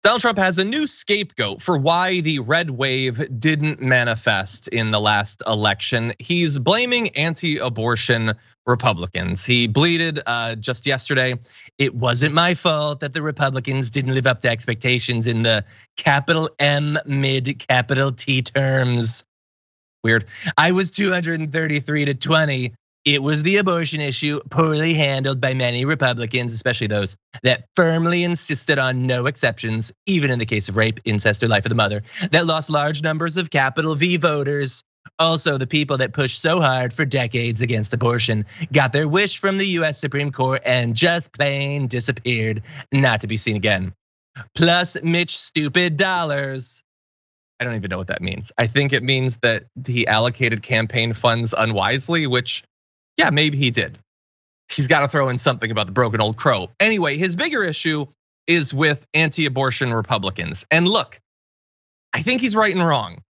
Donald Trump has a new scapegoat for why the red wave didn't manifest in the last election. He's blaming anti-abortion Republicans. He bleated just yesterday, "It wasn't my fault that the Republicans didn't live up to expectations in the capital M mid capital T terms." Weird. "I was 233 to 20. It was the abortion issue, poorly handled by many Republicans, especially those that firmly insisted on no exceptions, even in the case of rape, incest, or life of the mother, that lost large numbers of capital V voters. Also, the people that pushed so hard for decades against abortion got their wish from the US Supreme Court and just plain disappeared, not to be seen again. Plus Mitch stupid dollars." I don't even know what that means. I think it means that he allocated campaign funds unwisely, which, yeah, maybe he did. He's got to throw in something about the broken old crow. Anyway, his bigger issue is with anti-abortion Republicans. And look, I think he's right and wrong.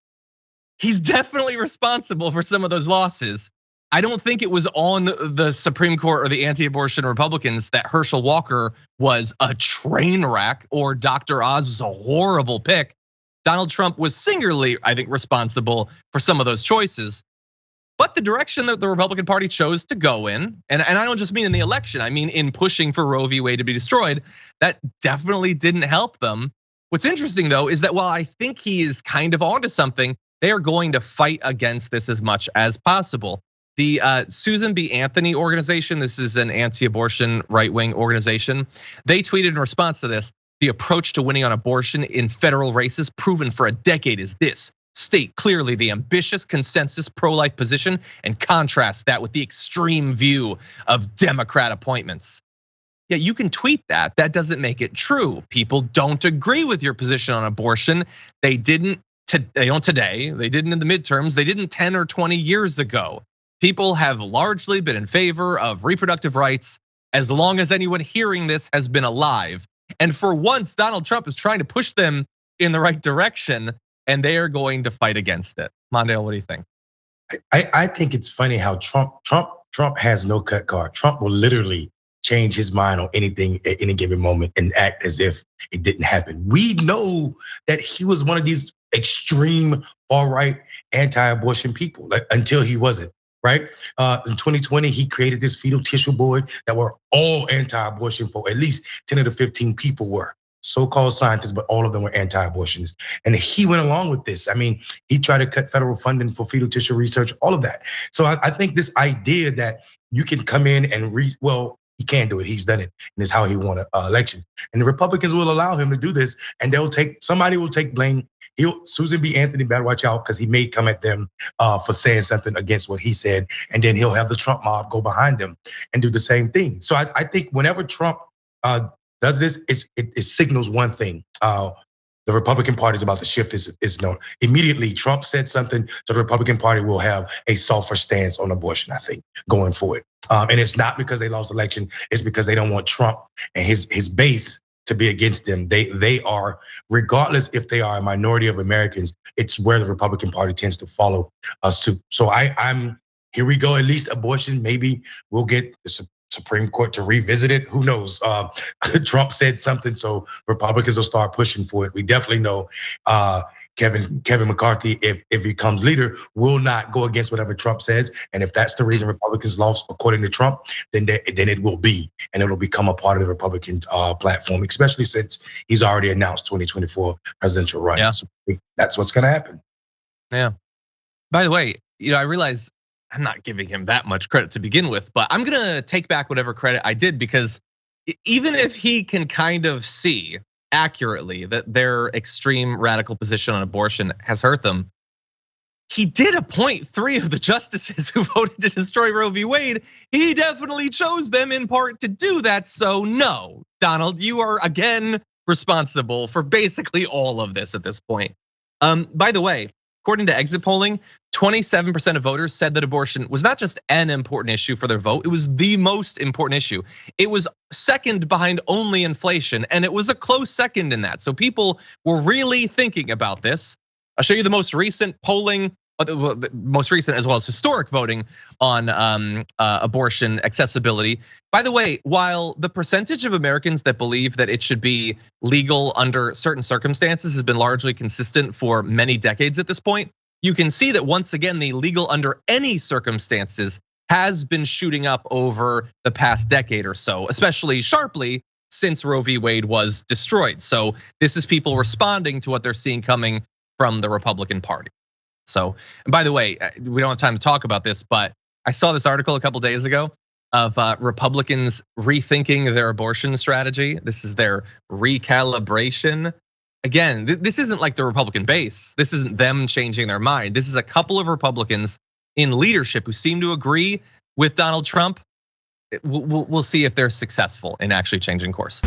He's definitely responsible for some of those losses. I don't think it was on the Supreme Court or the anti-abortion Republicans that Herschel Walker was a train wreck or Dr. Oz was a horrible pick. Donald Trump was singularly, I think, responsible for some of those choices. But the direction that the Republican Party chose to go in, and I don't just mean in the election, I mean in pushing for Roe v. Wade to be destroyed, that definitely didn't help them. What's interesting though is that while I think he is kind of onto something, they are going to fight against this as much as possible. The Susan B. Anthony organization, this is an anti-abortion right-wing organization, they tweeted in response to this, "The approach to winning on abortion in federal races proven for a decade is this: state clearly the ambitious consensus pro-life position and contrast that with the extreme view of Democrat appointments." Yeah, you can tweet that. That doesn't make it true. People don't agree with your position on abortion. They don't today. They didn't in the midterms. They didn't 10 or 20 years ago. People have largely been in favor of reproductive rights as long as anyone hearing this has been alive. And for once, Donald Trump is trying to push them in the right direction, and they are going to fight against it. Mondale, what do you think? I think it's funny how Trump has no cut card. Trump will literally change his mind on anything at any given moment and act as if it didn't happen. We know that he was one of these extreme far-right anti-abortion people until he wasn't. Right? In 2020, he created this fetal tissue board that were all anti-abortion for at least 10 of the 15 people were so-called scientists, but all of them were anti-abortionists. And he went along with this. I mean, he tried to cut federal funding for fetal tissue research, all of that. So I think this idea that you can come in and he can do it. He's done it, and it's how he won an election. And the Republicans will allow him to do this, and somebody will take blame. Susan B. Anthony better watch out because he may come at them for saying something against what he said, and then he'll have the Trump mob go behind them and do the same thing. So I think whenever Trump does this, it signals one thing. The Republican Party is about to shift. Is known immediately. Trump said something, so the Republican Party will have a softer stance on abortion, I think, going forward. And it's not because they lost the election; it's because they don't want Trump and his base to be against them. They are, regardless if they are a minority of Americans, it's where the Republican Party tends to follow suit. So I'm here we go. At least abortion, maybe we'll get the Supreme Court to revisit it. Who knows? Trump said something, so Republicans will start pushing for it. We definitely know Kevin McCarthy, if he becomes leader, will not go against whatever Trump says. And if that's the reason Republicans lost, according to Trump, then it will be, and it'll become a part of the Republican platform, especially since he's already announced 2024 presidential run. Yeah. So that's what's gonna happen. Yeah. By the way, I realize I'm not giving him that much credit to begin with, but I'm gonna take back whatever credit I did, because even if he can kind of see accurately that their extreme radical position on abortion has hurt them, he did appoint 3 of the justices who voted to destroy Roe v. Wade. He definitely chose them in part to do that. So no, Donald, you are again responsible for basically all of this at this point. By the way, according to exit polling, 27% of voters said that abortion was not just an important issue for their vote, it was the most important issue. It was second behind only inflation, and it was a close second in that. So people were really thinking about this. I'll show you the most recent polling the most recent as well as historic voting on abortion accessibility. By the way, while the percentage of Americans that believe that it should be legal under certain circumstances has been largely consistent for many decades at this point, you can see that once again, the legal under any circumstances has been shooting up over the past decade or so, especially sharply since Roe v. Wade was destroyed. So this is people responding to what they're seeing coming from the Republican Party. So, and by the way, we don't have time to talk about this, but I saw this article a couple days ago of Republicans rethinking their abortion strategy. This is their recalibration. Again, this isn't like the Republican base. This isn't them changing their mind. This is a couple of Republicans in leadership who seem to agree with Donald Trump. We'll see if they're successful in actually changing course.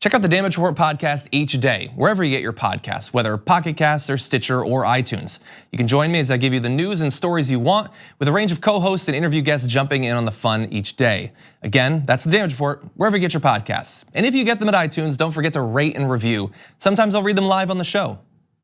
Check out the Damage Report podcast each day, wherever you get your podcasts, whether Pocket Casts or Stitcher or iTunes. You can join me as I give you the news and stories you want, with a range of co-hosts and interview guests jumping in on the fun each day. Again, that's the Damage Report, wherever you get your podcasts. And if you get them at iTunes, don't forget to rate and review. Sometimes I'll read them live on the show.